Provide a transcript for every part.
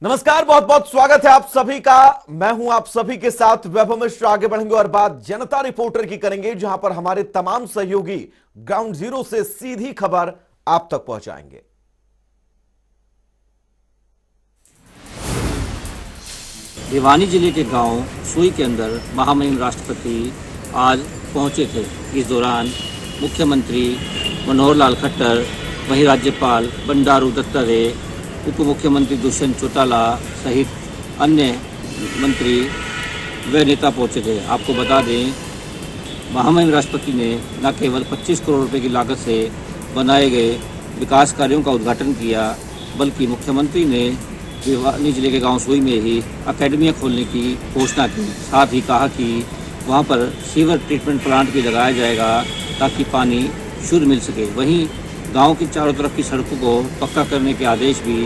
नमस्कार, बहुत बहुत स्वागत है आप सभी का। मैं हूं आप सभी के साथ वैभव मिश्र। आगे बढ़ेंगे और बात जनता रिपोर्टर की करेंगे, जहां पर हमारे तमाम सहयोगी ग्राउंड जीरो से सीधी खबर आप तक पहुंचाएंगे। भिवानी जिले के गांव सुई के अंदर महामहिम राष्ट्रपति आज पहुंचे थे। इस दौरान मुख्यमंत्री मनोहर लाल खट्टर, वहीं राज्यपाल बंडारू दत्तात्रेय, उप मुख्यमंत्री दुष्यंत चौटाला सहित अन्य मंत्री व नेता पहुंचे थे। आपको बता दें, महामहिम राष्ट्रपति ने न केवल 25 करोड़ रुपए की लागत से बनाए गए विकास कार्यों का उद्घाटन किया, बल्कि मुख्यमंत्री ने भिवानी जिले के गांव सुई में ही अकेडमियाँ खोलने की घोषणा की। साथ ही कहा कि वहां पर सीवर ट्रीटमेंट प्लांट भी लगाया जाएगा ताकि पानी शुद्ध मिल सके। वहीं गांव की चारों तरफ की सड़कों को पक्का करने के आदेश भी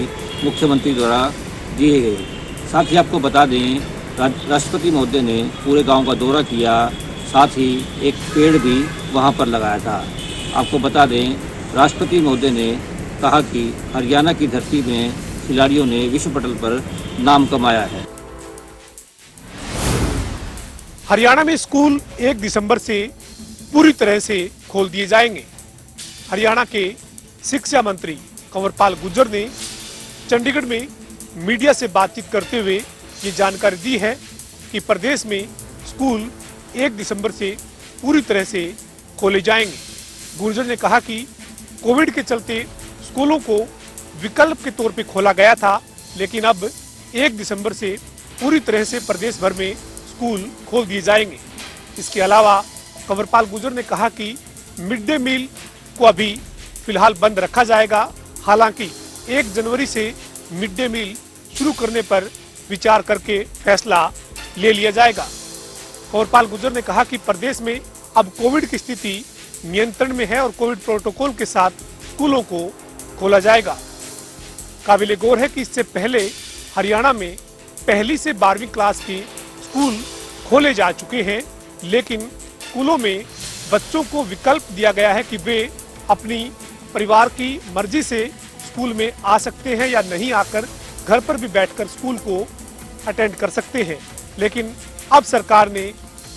मुख्यमंत्री द्वारा दिए गए। साथ ही आपको बता दें, राष्ट्रपति महोदय ने पूरे गांव का दौरा किया, साथ ही एक पेड़ भी वहां पर लगाया था। आपको बता दें, राष्ट्रपति महोदय ने कहा कि हरियाणा की धरती में खिलाड़ियों ने विश्व पटल पर नाम कमाया है। हरियाणा में स्कूल 1 दिसंबर से पूरी तरह से खोल दिए जाएंगे। हरियाणा के शिक्षा मंत्री कंवरपाल गुर्जर ने चंडीगढ़ में मीडिया से बातचीत करते हुए ये जानकारी दी है कि प्रदेश में स्कूल 1 दिसंबर से पूरी तरह से खोले जाएंगे। गुर्जर ने कहा कि कोविड के चलते स्कूलों को विकल्प के तौर पे खोला गया था, लेकिन अब 1 दिसंबर से पूरी तरह से प्रदेश भर में स्कूल खोल दिए जाएंगे। इसके अलावा कंवरपाल गुर्जर ने कहा कि मिड डे मील को अभी फिलहाल बंद रखा जाएगा। हालांकि 1 जनवरी से मिड डे मील शुरू करने पर विचार करके फैसला ले लिया जाएगा। कंवरपाल गुर्जर ने कहा कि प्रदेश में अब कोविड की स्थिति नियंत्रण में है और कोविड प्रोटोकॉल के साथ स्कूलों को खोला जाएगा। काबिले गौर है कि इससे पहले हरियाणा में 1ली से 12वीं क्लास के स्कूल खोले जा चुके हैं, लेकिन स्कूलों में बच्चों को विकल्प दिया गया है कि वे अपनी परिवार की मर्जी से स्कूल में आ सकते हैं या नहीं आकर घर पर भी बैठकर स्कूल को अटेंड कर सकते हैं। लेकिन अब सरकार ने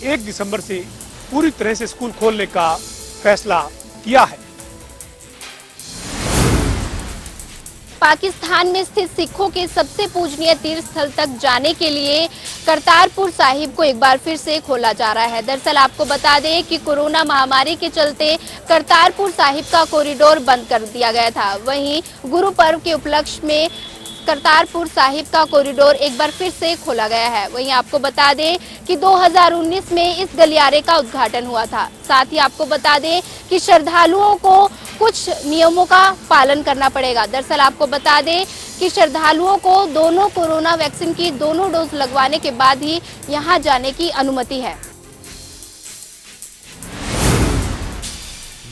1 दिसंबर से पूरी तरह से स्कूल खोलने का फैसला किया है। पाकिस्तान में स्थित सिखों के सबसे पूजनीय तीर्थ स्थल तक जाने के लिए करतारपुर साहिब को एक बार फिर से खोला जा रहा है। दरअसल आपको बता दें कि कोरोना महामारी के चलते करतारपुर साहिब का कॉरिडोर बंद कर दिया गया था। वहीं गुरु पर्व के उपलक्ष्य में करतारपुर साहिब का कॉरिडोर एक बार फिर से खोला गया है। वहीं आपको बता दें कि 2019 में इस गलियारे का उद्घाटन हुआ था। साथ ही आपको बता दें कि श्रद्धालुओं को कुछ नियमों का पालन करना पड़ेगा। दरअसल आपको बता दें कि श्रद्धालुओं को दोनों कोरोना वैक्सीन की दोनों डोज लगवाने के बाद ही यहां जाने की अनुमति है।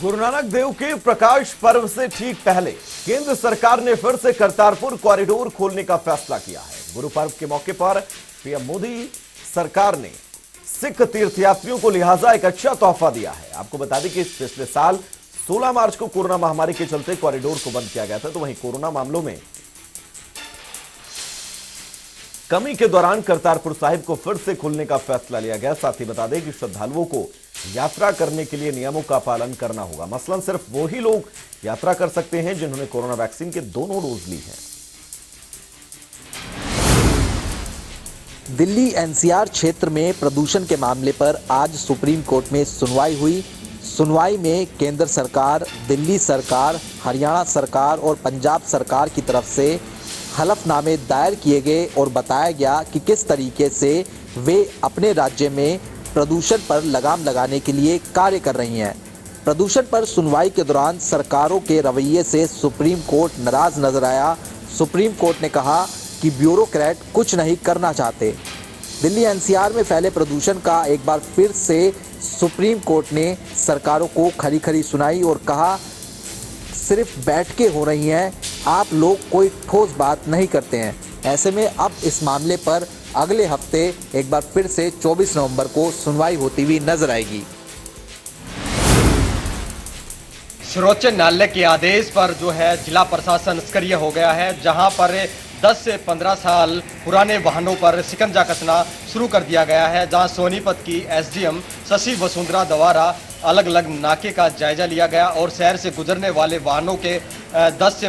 गुरु नानक देव के प्रकाश पर्व से ठीक पहले केंद्र सरकार ने फिर से करतारपुर कॉरिडोर खोलने का फैसला किया है। गुरु पर्व के मौके पर पीएम मोदी सरकार ने सिख तीर्थयात्रियों को लिहाजा एक अच्छा तोहफा दिया है। आपको बता दें कि पिछले साल 16 मार्च को कोरोना महामारी के चलते कॉरिडोर को बंद किया गया था, तो वहीं कोरोना मामलों में कमी के दौरान करतारपुर साहिब को फिर से खोलने का फैसला लिया गया। साथ ही बता दें कि श्रद्धालुओं को यात्रा करने के लिए नियमों का पालन करना होगा। मसलन सिर्फ वो ही लोग यात्रा कर सकते हैं जिन्होंने कोरोना वैक्सीन के दोनों डोज ली हैं। दिल्ली एनसीआर क्षेत्र में प्रदूषण के मामले पर आज सुप्रीम कोर्ट में सुनवाई हुई। सुनवाई में केंद्र सरकार, दिल्ली सरकार, हरियाणा सरकार और पंजाब सरकार की तरफ से हलफनामे दायर किए गए और बताया गया कि किस तरीके से वे अपने राज्य में प्रदूषण पर लगाम लगाने के लिए कार्य कर रही हैं। प्रदूषण पर सुनवाई के दौरान सरकारों के रवैये से सुप्रीम कोर्ट नाराज नजर आया। सुप्रीम कोर्ट ने कहा कि ब्यूरोक्रेट कुछ नहीं करना चाहते। दिल्ली एनसीआर में फैले प्रदूषण का एक बार फिर से सुप्रीम कोर्ट ने सरकारों को खरी खरी सुनाई और कहा सिर्फ बैठकें हो रही हैं, आप लोग कोई ठोस बात नहीं करते हैं। ऐसे में अब इस मामले पर अगले हफ्ते एक बार फिर से 24 नवंबर को सुनवाई होती हुई नजर आएगी। सर्वोच्च न्यायालय के आदेश पर जो है जिला प्रशासन सक्रिय हो गया है, जहां पर 10 से 15 साल पुराने वाहनों पर शिकंजा कसना शुरू कर दिया गया है, जहां सोनीपत की एसडीएम शशि वसुंधरा द्वारा अलग अलग नाके का जायजा लिया गया और शहर से गुजरने वाले वाहनों के 10 से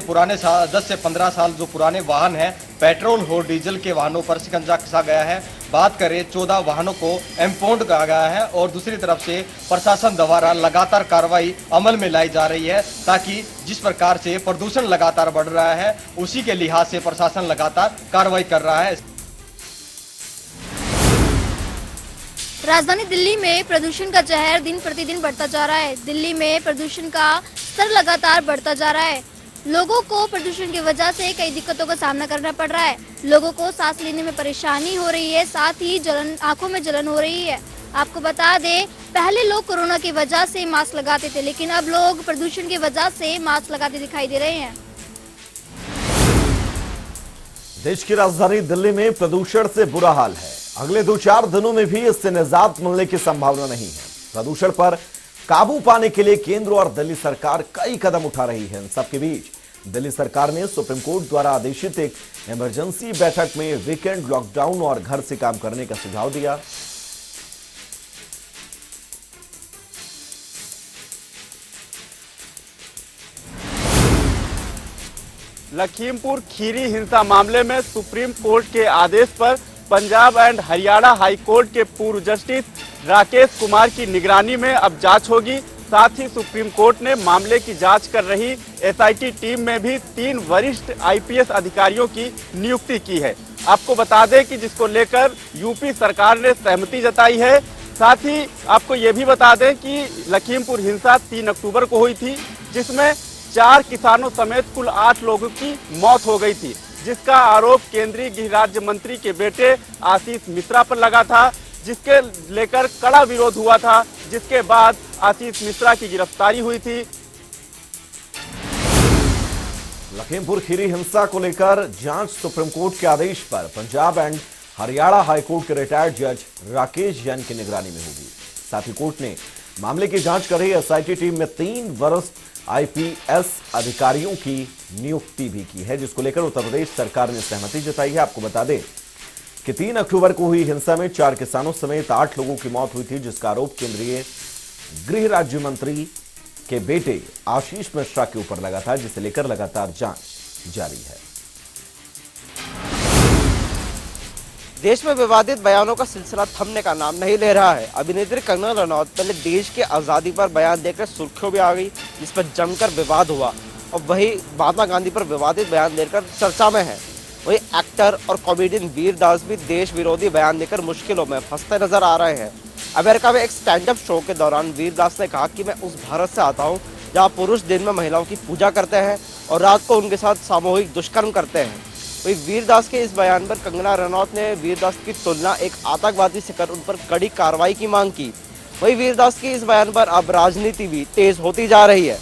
15 साल जो पुराने वाहन हैं, पेट्रोल और डीजल के वाहनों पर शिकंजा कसा गया है। बात करें 14 वाहनों को इम्पाउंड कहा गया है और दूसरी तरफ से प्रशासन द्वारा लगातार कार्रवाई अमल में लाई जा रही है, ताकि जिस प्रकार से प्रदूषण लगातार बढ़ रहा है उसी के लिहाज से प्रशासन लगातार कार्रवाई कर रहा है। राजधानी दिल्ली में प्रदूषण का जहर दिन प्रतिदिन बढ़ता जा रहा है। दिल्ली में प्रदूषण का स्तर लगातार बढ़ता जा रहा है। लोगों को प्रदूषण की वजह से कई दिक्कतों का सामना करना पड़ रहा है। लोगों को सांस लेने में परेशानी हो रही है, साथ ही आंखों में जलन हो रही है। आपको बता दें, पहले लोग कोरोना की वजह से मास्क लगाते थे, लेकिन अब लोग प्रदूषण की वजह से मास्क लगाते दिखाई दे रहे हैं। देश की राजधानी दिल्ली में प्रदूषण से बुरा हाल है। अगले 2-4 दिनों में भी इससे निजात मिलने की संभावना नहीं है। प्रदूषण पर काबू पाने के लिए केंद्र और दिल्ली सरकार कई कदम उठा रही है। इन सबके बीच दिल्ली सरकार ने सुप्रीम कोर्ट द्वारा आदेशित एक इमरजेंसी बैठक में वीकेंड लॉकडाउन और घर से काम करने का सुझाव दिया। लखीमपुर खीरी हिंसा मामले में सुप्रीम कोर्ट के आदेश पर Punjab and Haryana high court के पूर्व जस्टिस राकेश कुमार की निगरानी में अब जांच होगी। साथ ही सुप्रीम कोर्ट ने मामले की जांच कर रही एसआईटी टीम में भी 3 वरिष्ठ आईपीएस अधिकारियों की नियुक्ति की है। आपको बता दें कि जिसको लेकर यूपी सरकार ने सहमति जताई है। साथ ही आपको ये भी बता दें कि लखीमपुर हिंसा 3 अक्टूबर को हुई थी, जिसमें 4 किसानों समेत कुल 8 लोगों की मौत हो गई थी, जिसका आरोप केंद्रीय गृह राज्य मंत्री के बेटे आशीष मिश्रा पर लगा था, जिसके लेकर कड़ा विरोध हुआ था, जिसके बाद आशीष मिश्रा की गिरफ्तारी हुई थी। लखीमपुर खीरी हिंसा को लेकर जांच सुप्रीम कोर्ट के आदेश पर Punjab and Haryana high court के रिटायर्ड जज राकेश जैन की निगरानी में होगी। साथ ही कोर्ट ने मामले की जांच कर रही एसआईटी टीम में 3 वरिष्ठ आईपीएस अधिकारियों की नियुक्ति भी की है, जिसको लेकर उत्तर प्रदेश सरकार ने सहमति जताई है। आपको बता दें कि 3 अक्टूबर को हुई हिंसा में 4 किसानों समेत 8 लोगों की मौत हुई थी, जिसका आरोप केंद्रीय गृह राज्य मंत्री के बेटे आशीष मिश्रा के ऊपर लगा था, जिसे लेकर लगातार जांच जारी है। देश में विवादित बयानों का सिलसिला थमने का नाम नहीं ले रहा है। अभिनेत्री कंगना रनौत पहले देश की आज़ादी पर बयान देकर सुर्खियों में आ गई, जिस पर जमकर विवाद हुआ, और वही महात्मा गांधी पर विवादित बयान देकर चर्चा में है। वही एक्टर और कॉमेडियन वीर दास भी देश विरोधी बयान देकर मुश्किलों में फंसते नजर आ रहे हैं। अमेरिका में एक स्टैंड अप शो के दौरान वीर दास ने कहा कि मैं उस भारत से आता हूँ जहाँ पुरुष दिन में महिलाओं की पूजा करते हैं और रात को उनके साथ सामूहिक दुष्कर्म करते हैं। वही वीरदास के इस बयान पर कंगना रनौत ने वीरदास की तुलना एक आतंकवादी से कर उन पर कड़ी कार्रवाई की मांग की। वही वीरदास के इस बयान पर अब राजनीति भी तेज होती जा रही है।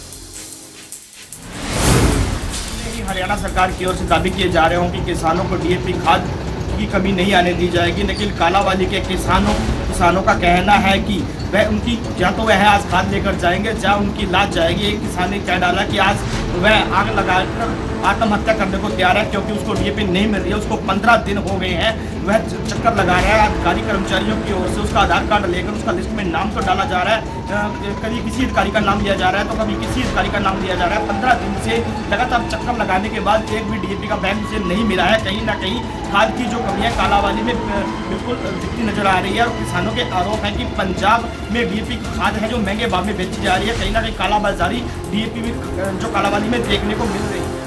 हरियाणा सरकार की ओर से दावे किए जा रहे हों कि किसानों को डीएपी खाद की कमी नहीं आने दी जाएगी, लेकिन कालाबाजी के किसानों का कहना है कि वह उनकी या तो वह आज खाद लेकर जाएंगे या उनकी लाश जाएगी। एक किसान ने कह डाला कि आज वह आग लगाकर आत्महत्या करने को तैयार है, क्योंकि उसको डीएपी नहीं मिल रही है। उसको 15 दिन हो गए हैं, वह चक्कर लगा रहा है। अधिकारी कर्मचारियों की ओर से उसका आधार कार्ड लेकर उसका लिस्ट में नाम तो डाला जा रहा है, कभी किसी अधिकारी का नाम लिया जा रहा है तो कभी किसी अधिकारी का नाम लिया जा रहा है। 15 दिन से लगातार चक्कर लगाने के बाद एक भी डीएपी का बैग उसे नहीं मिला है। कहीं ना कहीं खाद की जो कमी है कालाबाजी में बिल्कुल दिखती नजर आ रही है, और किसानों के आरोप है कि पंजाब में डीएपी खाद है जो महंगे भाव में बेची जा रही है। कहीं ना कहीं कालाबाजारी डीएपी में जो कालाबाजी में देखने को मिल रही है।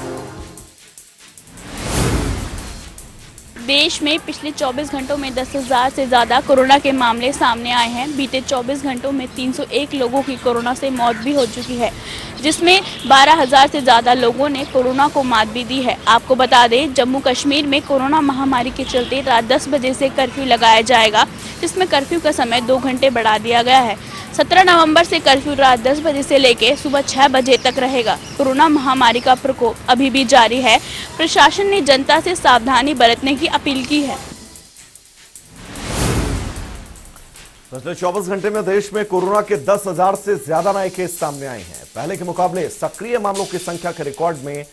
देश में पिछले 24 घंटों में 10,000 से ज़्यादा कोरोना के मामले सामने आए हैं। बीते 24 घंटों में 301 लोगों की कोरोना से मौत भी हो चुकी है, जिसमें 12,000 से ज़्यादा लोगों ने कोरोना को मात भी दी है। आपको बता दें, जम्मू कश्मीर में कोरोना महामारी के चलते रात 10 बजे से कर्फ्यू लगाया जाएगा, जिसमें कर्फ्यू का समय 2 घंटे बढ़ा दिया गया है। 17 नवंबर से कर्फ्यू रात 10 बजे से लेकर सुबह 6 बजे तक रहेगा। कोरोना महामारी का प्रकोप अभी भी जारी है। प्रशासन ने जनता से सावधानी बरतने की अपील की है। पिछले 24 घंटे में देश में कोरोना के 10,000 से ज्यादा नए केस सामने आए हैं। पहले के मुकाबले सक्रिय मामलों की संख्या के रिकॉर्ड में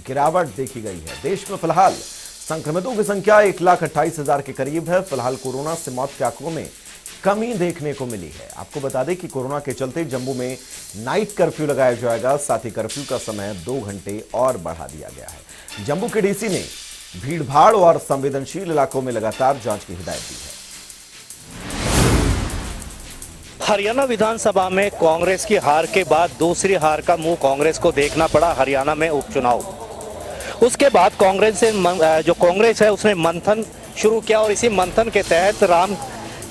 गिरावट देखी गई है। देश में फिलहाल संक्रमितों की संख्या 1,28,000 के करीब है। फिलहाल कोरोना से मौत के आंकड़ों में कमी देखने को मिली है। आपको बता दें कि कोरोना के चलते जम्मू में नाइट कर्फ्यू लगाया जाएगा। साथ ही कर्फ्यू का समय 2 घंटे और बढ़ा दिया गया है। जम्मू के डीसी ने भीड़भाड़ और संवेदनशील इलाकों में लगातार जांच की हिदायत दी है। हरियाणा विधानसभा में कांग्रेस की हार के बाद दूसरी हार का मुंह कांग्रेस को देखना पड़ा हरियाणा में उपचुनाव। उसके बाद कांग्रेस है उसने मंथन शुरू किया और इसी मंथन के तहत राम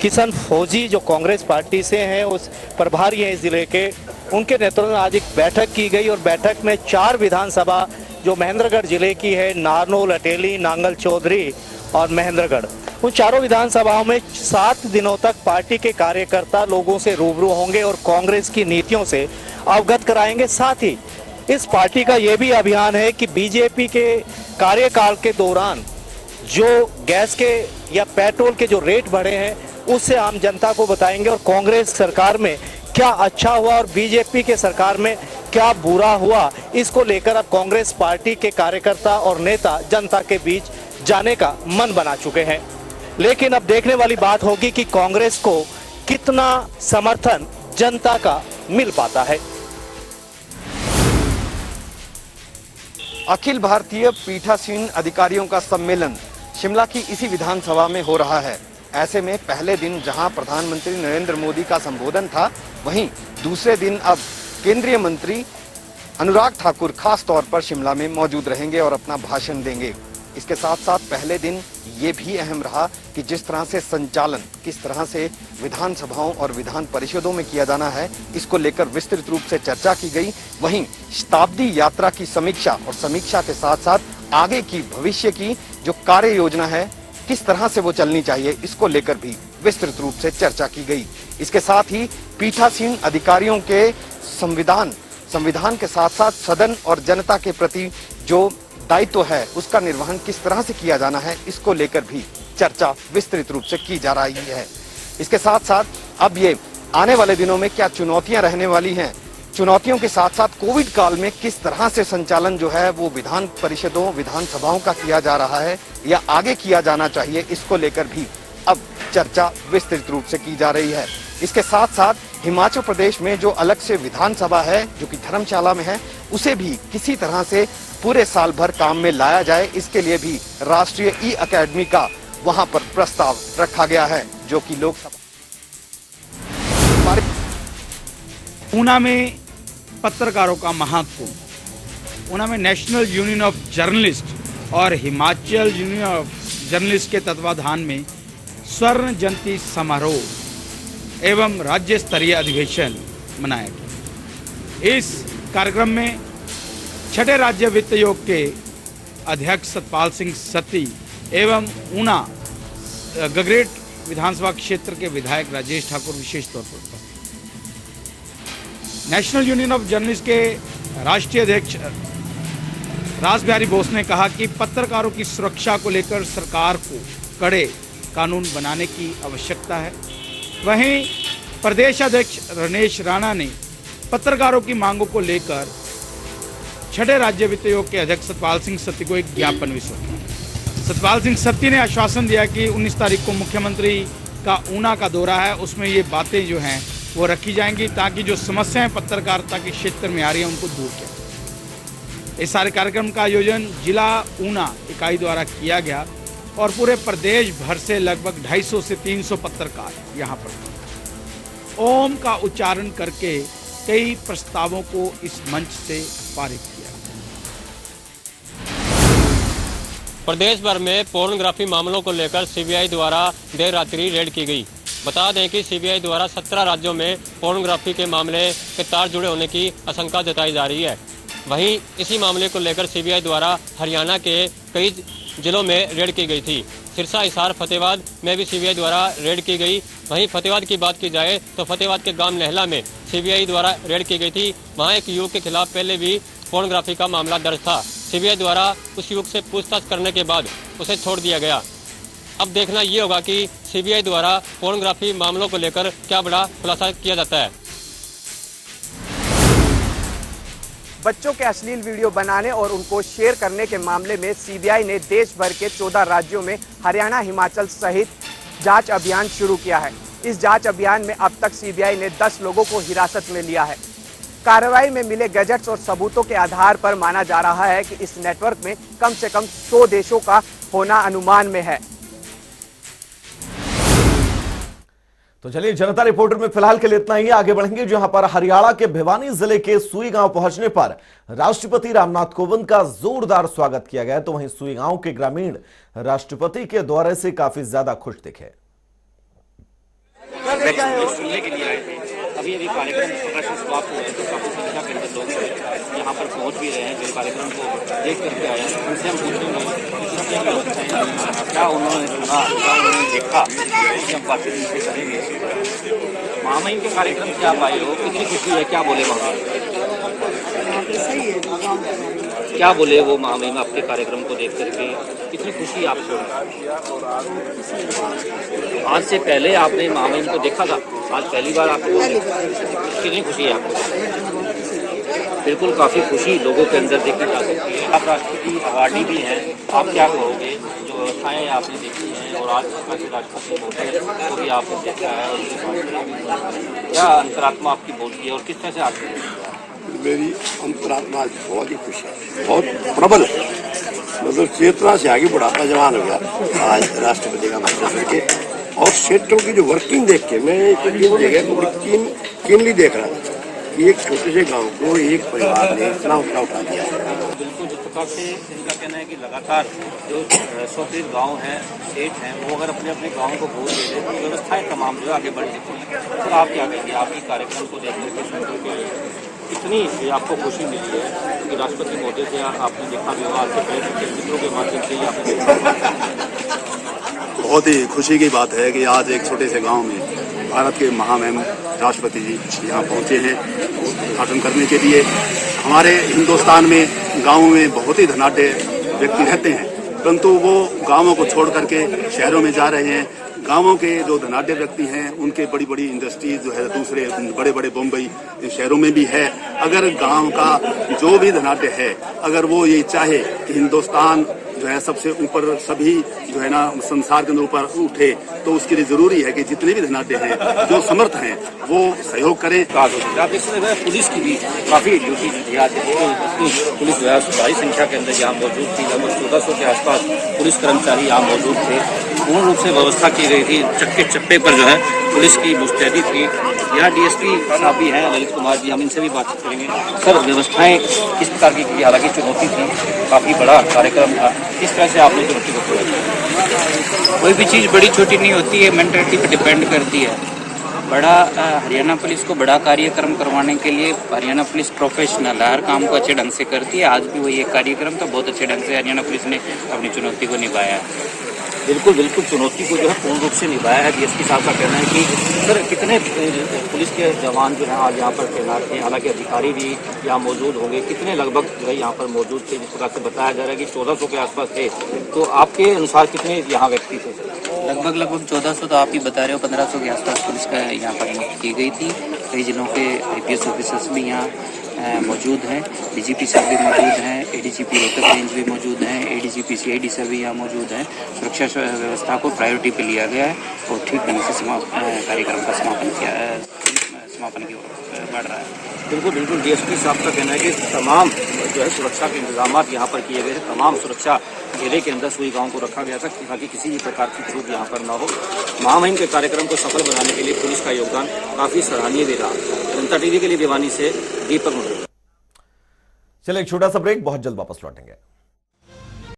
किशन फौजी जो कांग्रेस पार्टी से हैं, उस प्रभारी हैं इस जिले के, उनके नेतृत्व में आज एक बैठक की गई और बैठक में 4 विधानसभा जो महेंद्रगढ़ जिले की है, नारनौल, अटेली, नांगल चौधरी और महेंद्रगढ़, उन चारों विधानसभाओं में 7 दिनों तक पार्टी के कार्यकर्ता लोगों से रूबरू होंगे और कांग्रेस की नीतियों से अवगत कराएंगे। साथ ही इस पार्टी का यह भी अभियान है कि बीजेपी के कार्यकाल के दौरान जो गैस के या पेट्रोल के जो रेट बढ़े हैं उससे आम जनता को बताएंगे और कांग्रेस सरकार में क्या अच्छा हुआ और बीजेपी के सरकार में क्या बुरा हुआ, इसको लेकर अब कांग्रेस पार्टी के कार्यकर्ता और नेता जनता के बीच जाने का मन बना चुके हैं। लेकिन अब देखने वाली बात होगी कि कांग्रेस को कितना समर्थन जनता का मिल पाता है। अखिल भारतीय पीठासीन अधिकारियों का सम्मेलन शिमला की इसी विधानसभा में हो रहा है। ऐसे में पहले दिन जहां प्रधानमंत्री नरेंद्र मोदी का संबोधन था, वहीं दूसरे दिन अब केंद्रीय मंत्री अनुराग ठाकुर खास तौर पर शिमला में मौजूद रहेंगे और अपना भाषण देंगे। इसके साथ साथ पहले दिन ये भी अहम रहा कि जिस तरह से संचालन किस तरह से विधानसभाओं और विधान परिषदों में किया जाना है, इसको लेकर विस्तृत रूप से चर्चा की गई। वहीं शताब्दी यात्रा की समीक्षा और समीक्षा के साथ साथ आगे की भविष्य की जो कार्य योजना है किस तरह से वो चलनी चाहिए, इसको लेकर भी विस्तृत रूप से चर्चा की गई। इसके साथ ही पीठासीन अधिकारियों के संविधान के साथ साथ सदन और जनता के प्रति जो दायित्व है उसका निर्वहन किस तरह से किया जाना है, इसको लेकर भी चर्चा विस्तृत रूप से की जा रही है। इसके साथ साथ अब ये आने वाले दिनों में क्या चुनौतियां रहने वाली हैं, चुनौतियों के साथ साथ कोविड काल में किस तरह से संचालन जो है वो विधान परिषदों विधानसभाओं का किया जा रहा है या आगे किया जाना चाहिए, इसको लेकर भी अब चर्चा विस्तृत रूप से की जा रही है। इसके साथ साथ हिमाचल प्रदेश में जो अलग से विधानसभा है जो कि धर्मशाला में है, उसे भी किसी तरह से पूरे साल भर काम में लाया जाए, इसके लिए भी राष्ट्रीय ई अकेडमी का वहां पर प्रस्ताव रखा गया है जो कि लोकसभा। ऊना में पत्रकारों का महत्व, ऊना में नेशनल यूनियन ऑफ जर्नलिस्ट और हिमाचल यूनियन ऑफ जर्नलिस्ट के तत्वाधान में स्वर्ण जयंती समारोह एवं राज्य स्तरीय अधिवेशन मनाया गया। इस कार्यक्रम में छठे राज्य वित्त आयोग के अध्यक्ष सतपाल सिंह सत्ती एवं ऊना गगरेट विधानसभा क्षेत्र के विधायक राजेश ठाकुर विशेष तौर पर उपस्थित। नेशनल यूनियन ऑफ जर्नलिस्ट के राष्ट्रीय अध्यक्ष रास बिहारी बोस ने कहा कि पत्रकारों की सुरक्षा को लेकर सरकार को कड़े कानून बनाने की आवश्यकता है। वहीं प्रदेश अध्यक्ष रमेश राणा ने पत्रकारों की मांगों को लेकर छठे राज्य वित्त आयोग के अध्यक्ष सतपाल सिंह सत्ती को एक ज्ञापन भी सौंपा। सतपाल सिंह सत्ती ने आश्वासन दिया कि 19 तारीख को मुख्यमंत्री का ऊना का दौरा है, उसमें ये बातें जो हैं वो रखी जाएंगी ताकि जो समस्याएं पत्रकारिता के क्षेत्र में आ रही हैं उनको दूर किया जाए। इस सारे कार्यक्रम का आयोजन जिला ऊना इकाई द्वारा किया गया और पूरे प्रदेश भर से लगभग 250 से 300 पत्रकार यहाँ पर ओम का उच्चारण करके कई प्रस्तावों को इस मंच से पारित किया। प्रदेश भर में पोर्नोग्राफी मामलों को लेकर सीबीआई द्वारा देर रात्रि रेड की गई। बता दें कि सीबीआई द्वारा 17 राज्यों में पोर्नोग्राफी के मामले के तार जुड़े होने की आशंका जताई जा रही है। वहीं इसी मामले को लेकर सीबीआई द्वारा हरियाणा के कई जिलों में रेड की गई थी। सिरसा, हिसार, फतेहाबाद में भी सीबीआई द्वारा रेड की गई। वहीं फतेहाबाद की बात की जाए तो फतेहाबाद के गांव नहला में सीबीआई द्वारा रेड की गई थी। वहां एक युवक के खिलाफ पहले भी पोर्नोग्राफी का मामला दर्ज था। सीबीआई द्वारा उस युवक से पूछताछ करने के बाद उसे छोड़ दिया गया। अब देखना ये होगा कि सीबीआई द्वारा पोर्नोग्राफी मामलों को लेकर क्या बड़ा खुलासा किया जाता है। बच्चों के अश्लील वीडियो बनाने और उनको शेयर करने के मामले में सीबीआई ने देश भर के 14 राज्यों में हरियाणा, हिमाचल सहित जांच अभियान शुरू किया है। इस जांच अभियान में अब तक सीबीआई ने 10 लोगों को हिरासत में लिया है। कार्रवाई में मिले गैजेट्स और सबूतों के आधार पर माना जा रहा है कि इस नेटवर्क में कम से कम 100 देशों का होना अनुमान में है। तो चलिए, जनता रिपोर्टर में फिलहाल के लिए इतना ही। आगे बढ़ेंगे जहां पर हरियाणा के भिवानी जिले के सुई गांव पहुंचने पर राष्ट्रपति रामनाथ कोविंद का जोरदार स्वागत किया गया, तो वहीं सुई गांव के ग्रामीण राष्ट्रपति के दौरे से काफी ज्यादा खुश दिखे। अभी कार्यक्रम समाप्त हुआ है, तो काफी संख्या के अंदर लोग यहाँ पर पहुँच भी रहे हैं, जो कार्यक्रम को देख करके आए हैं। उनसे हम पूछेंगे क्या उन्होंने सुना, क्या उन्होंने देखा, हम बातचीत उनसे करेंगे। महामहिम के कार्यक्रम से आप आए हो, कितनी खुशी है, क्या बोले वहाँ? क्या बोले वो महामहिम आपके कार्यक्रम को देख करके, कितनी खुशी आपको? आज से पहले आपने महामहिम को देखा था, आज पहली बार आपको, कितनी खुशी है आपको? बिल्कुल, काफ़ी खुशी लोगों के अंदर देखी जा सकती है। आप राष्ट्रपति अवार्डी भी हैं, आप क्या कहोगे? जो व्यवस्थाएँ आपने देखी हैं और आज राष्ट्रपति महोदय को भी आपने देखा है, और उनकी क्या अंतरात्मा आपकी बोलती है और किस तरह से आपकी? मेरी अंतरात्मा आज बहुत ही खुश है, बहुत प्रबल है, मतलब चेतना से आगे बुढ़ापा जवान हो गया आज राष्ट्रपति का भाषण सुन के। और क्षेत्रों की जो वर्किंग देख के मैं इन जगह को बड़ी कीनली देख रहा था कि एक छोटे से गांव को एक परिवार ने इतना उठा दिया है। बिल्कुल, जिस प्रकार से इनका कहना है कि लगातार जो 130 गाँव हैं, स्टेट हैं, वो अगर अपने अपने गाँव को गोद दे दें तो व्यवस्थाएँ तमाम जो है आगे बढ़ सकती हैं। तो आप क्या कहेंगे, आपकी कार्यक्रम को देख करके सुन करके कितनी आपको खुशी मिली है कि राष्ट्रपति महोदय से आपने देखा भी होगा, आपके चित्रों के माध्यम से ही आपने देखा? बहुत ही खुशी की बात है कि आज एक छोटे से गांव में भारत के महामहिम राष्ट्रपति जी यहाँ पहुँचे हैं उद्घाटन करने के लिए। हमारे हिंदुस्तान में गाँव में बहुत ही धनाढ्य व्यक्ति रहते हैं, परंतु वो गाँवों को छोड़ करके शहरों में जा रहे हैं। गांवों के जो धनाढ्य व्यक्ति हैं उनके बड़ी बड़ी इंडस्ट्रीज जो है दूसरे बड़े बड़े बम्बई शहरों में भी है। अगर गांव का जो भी धनाढ्य है, अगर वो ये चाहे कि हिंदुस्तान जो है सबसे ऊपर, सभी जो है ना संसार के अंदर ऊपर उठे, तो उसके लिए जरूरी है कि जितने भी धनाढ्य हैं, जो समर्थ हैं, वो सहयोग करें। पुलिस की भी काफी ड्यूटी पुलिस जो है भारी संख्या के अंदर यहाँ मौजूद थी, लगभग 1400 के आसपास पुलिस कर्मचारी यहाँ मौजूद थे। पूर्ण रूप से व्यवस्था की गई थी, चक्के चप्पे पर जो है पुलिस की मुस्तैदी थी। यहाँ डीएसपी साहब भी हैं, ललित कुमार जी, हम इनसे भी बातचीत करेंगे। सर, व्यवस्थाएं किस प्रकार की थी? हालांकि चुनौती थी, काफी बड़ा कार्यक्रम था, किस तरह से आपने चुनौती को पूरा? कोई भी चीज़ बड़ी छोटी नहीं होती है, मेंटालिटी पर डिपेंड करती है। बड़ा हरियाणा पुलिस को बड़ा कार्यक्रम करवाने के लिए हरियाणा पुलिस प्रोफेशनल हर काम को अच्छे ढंग से करती है। आज भी वही एक कार्यक्रम था, बहुत अच्छे ढंग से हरियाणा पुलिस ने अपनी चुनौती को निभाया है। बिल्कुल बिल्कुल, चुनौती को जो है पूर्ण रूप से निभाया है। डीएसपी साहब का कहना है कि सर कितने पुलिस के जवान जो हैं आज यहाँ पर तैनात थे, हालांकि अधिकारी भी यहाँ मौजूद होंगे, कितने लगभग जो है यहाँ पर मौजूद थे? जिस प्रकार से बताया जा रहा है कि 1400 के आसपास थे, तो आपके अनुसार कितने यहाँ व्यक्ति थे? लगभग 1400, तो आप ही बता रहे हो। 1500 के आसपास पुलिस का यहाँ पर नियुक्ति की गई थी। कई जिलों के IPS ऑफिसर्स भी यहाँ मौजूद हैं, DGP साहब भी मौजूद हैं, ADGP रोहतक रेंज भी मौजूद हैं, ADGP CID सर भी यहाँ मौजूद हैं। सुरक्षा व्यवस्था को प्रायोरिटी पे लिया गया है और ठीक ढंग से कार्यक्रम का समापन की ओर बढ़ रहा है। बिल्कुल बिल्कुल, डीएसपी साहब का कहना है कि तमाम जो है सुरक्षा के इंतजाम यहाँ पर किए गए थे। तमाम सुरक्षा घेरे के अंदर सुई गाँव को रखा गया था ताकि किसी भी प्रकार की त्रुटि यहाँ पर न हो। महामहिम के कार्यक्रम को सफल बनाने के लिए पुलिस का योगदान काफी सराहनीय भी रहा। जनता टीवी के लिए भिवानी से दीपक मुंडे। चलिए एक छोटा सा ब्रेक, बहुत जल्द वापस लौटेंगे।